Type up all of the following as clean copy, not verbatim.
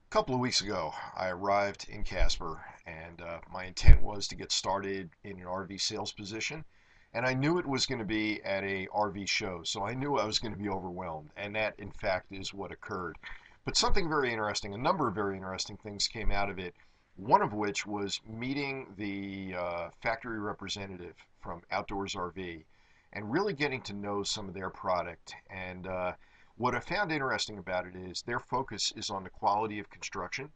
Couple of weeks ago, I arrived in Casper, and my intent was to get started in an RV sales position. And I knew it was going to be at a RV show, so I knew I was going to be overwhelmed. And that, in fact, is what occurred. But something very interesting, a number of very interesting things came out of it. One of which was meeting the factory representative from Outdoors RV and really getting to know some of their product. And what I found interesting about it is their focus is on the quality of construction,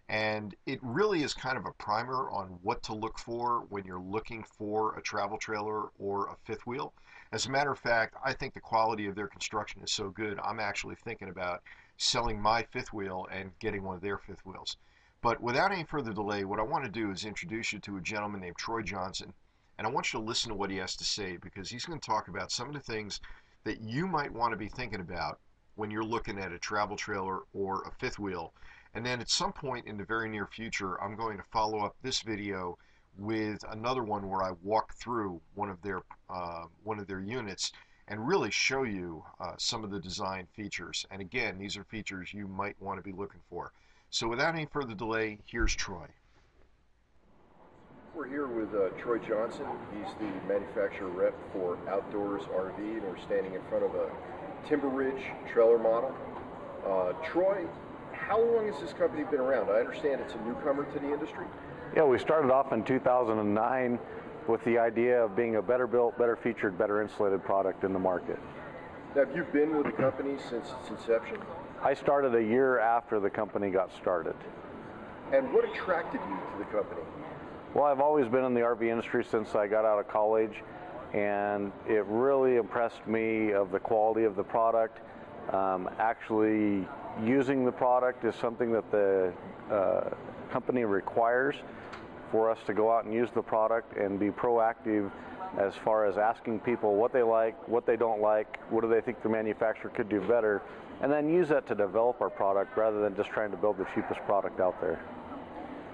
and it really is kind of a primer on what to look for when you're looking for a travel trailer or a fifth wheel. As a matter of fact, I think the quality of their construction is so good, I'm actually thinking about selling my fifth wheel and getting one of their fifth wheels. But without any further delay, what I want to do is introduce you to a gentleman named Troy Johnson, and I want you to listen to what he has to say because he's going to talk about some of the things that you might want to be thinking about when you're looking at a travel trailer or a fifth wheel. And then at some point in the very near future, I'm going to follow up this video with another one where I walk through one of their units and really show you some of the design features. And again, these are features you might want to be looking for. So without any further delay, here's Troy. We're here with Troy Johnson. He's the manufacturer rep for Outdoors RV, and we're standing in front of a Timber Ridge trailer model. Troy, how long has this company been around? I understand it's a newcomer to the industry. Yeah, we started off in 2009 with the idea of being a better built, better featured, better insulated product in the market. Now, have you been with the company since its inception? I started a year after the company got started. And what attracted you to the company? Well, I've always been in the RV industry since I got out of college, and it really impressed me of the quality of the product. Actually using the product is something that the company requires for us to go out and use the product and be proactive as far as asking people what they like, what they don't like, what do they think the manufacturer could do better, and then use that to develop our product rather than just trying to build the cheapest product out there.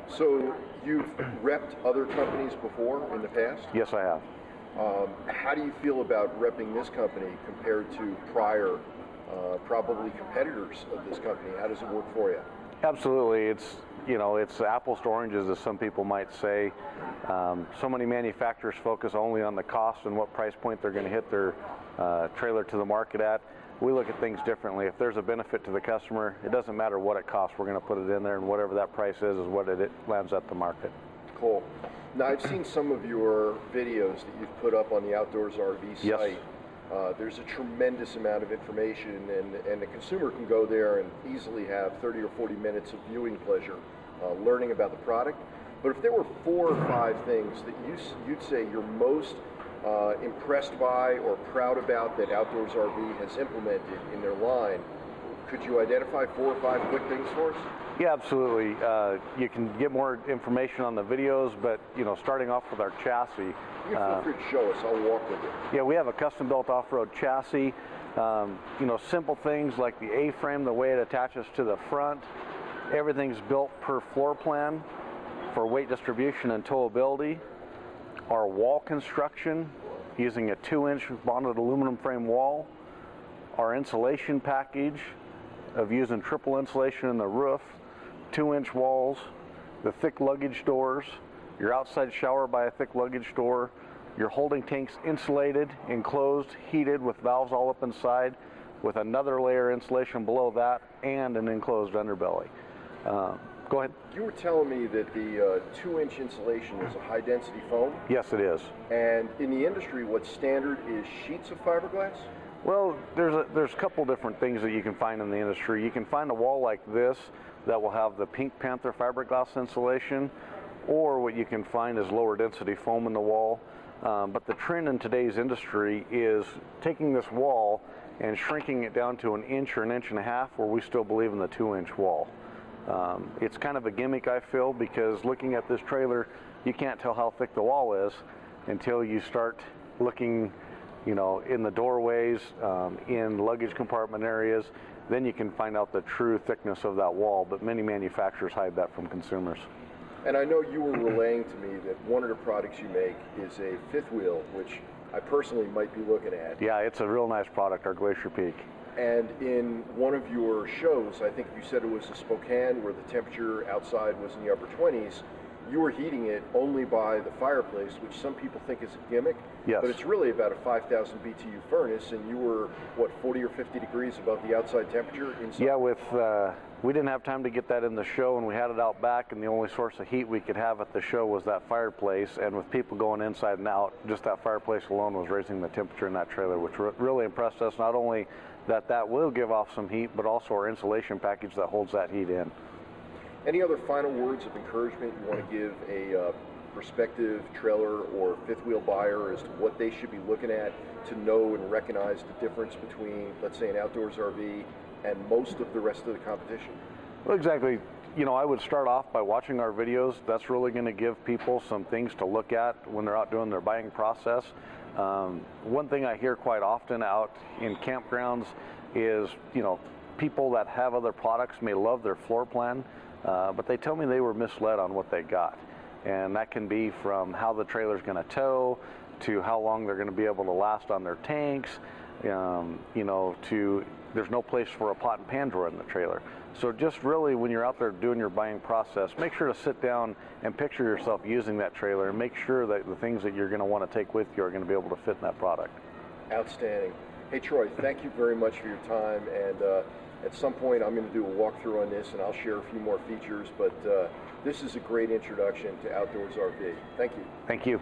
So you've repped other companies before in the past? Yes, I have. How do you feel about repping this company compared to prior probably competitors of this company? How does it work for you? Absolutely. It's apples to oranges, as some people might say. So many manufacturers focus only on the cost and what price point they're going to hit their trailer to the market at. We look at things differently. If there's a benefit to the customer, it doesn't matter what it costs. We're going to put it in there, and whatever that price is what it lands at the market. Cool. Now, I've seen some of your videos that you've put up on the Outdoors RV site. Yes. There's a tremendous amount of information, and the consumer can go there and easily have 30 or 40 minutes of viewing pleasure learning about the product. But if there were 4 or 5 things that you'd say you're most impressed by or proud about that Outdoors RV has implemented in their line, could you identify 4 or 5 quick things for us? Yeah, absolutely. You can get more information on the videos, but starting off with our chassis. You can feel free to show us. I'll walk with you. Yeah, we have a custom-built off-road chassis. Simple things like the A-frame, the way it attaches to the front. Everything's built per floor plan for weight distribution and towability. Our wall construction, using a 2-inch bonded aluminum frame wall. Our insulation package of using triple insulation in the roof, 2-inch walls, the thick luggage doors, your outside shower by a thick luggage door, your holding tanks insulated, enclosed, heated with valves all up inside, with another layer of insulation below that, and an enclosed underbelly. Go ahead. You were telling me that the 2-inch insulation is a high-density foam? Yes, it is. And in the industry, what's standard is sheets of fiberglass? Well, there's a couple different things that you can find in the industry. You can find a wall like this that will have the Pink Panther fiberglass insulation, or what you can find is lower density foam in the wall. But the trend in today's industry is taking this wall and shrinking it down to 1 inch or 1.5 inches, where we still believe in the 2-inch wall. It's kind of a gimmick, I feel, because looking at this trailer, you can't tell how thick the wall is until you start looking in the doorways, in luggage compartment areas. Then you can find out the true thickness of that wall, but many manufacturers hide that from consumers. And I know you were relaying to me that one of the products you make is a fifth wheel, which I personally might be looking at. Yeah, it's a real nice product, our Glacier Peak. And in one of your shows, I think you said it was a Spokane, where the temperature outside was in the upper 20s, you were heating it only by the fireplace, which some people think is a gimmick. Yes. But it's really about a 5,000 BTU furnace, and you were, what, 40 or 50 degrees above the outside temperature inside? Yeah, we didn't have time to get that in the show, and we had it out back, and the only source of heat we could have at the show was that fireplace. And with people going inside and out, just that fireplace alone was raising the temperature in that trailer, which really impressed us. Not only that will give off some heat, but also our insulation package that holds that heat in. Any other final words of encouragement you want to give a prospective trailer or fifth wheel buyer as to what they should be looking at to know and recognize the difference between, let's say, an outdoors RV and most of the rest of the competition? Well, exactly. You know, I would start off by watching our videos. That's really going to give people some things to look at when they're out doing their buying process. One thing I hear quite often out in campgrounds is, you know, people that have other products may love their floor plan, but they tell me they were misled on what they got. And that can be from how the trailer's going to tow, to how long they're going to be able to last on their tanks, you know, to there's no place for a pot and pan drawer in the trailer. So just really, when you're out there doing your buying process, make sure to sit down and picture yourself using that trailer, and make sure that the things that you're going to want to take with you are going to be able to fit in that product. Outstanding. Hey, Troy, thank you very much for your time, and at some point I'm going to do a walkthrough on this, and I'll share a few more features, but this is a great introduction to outdoors RV. Thank you. Thank you.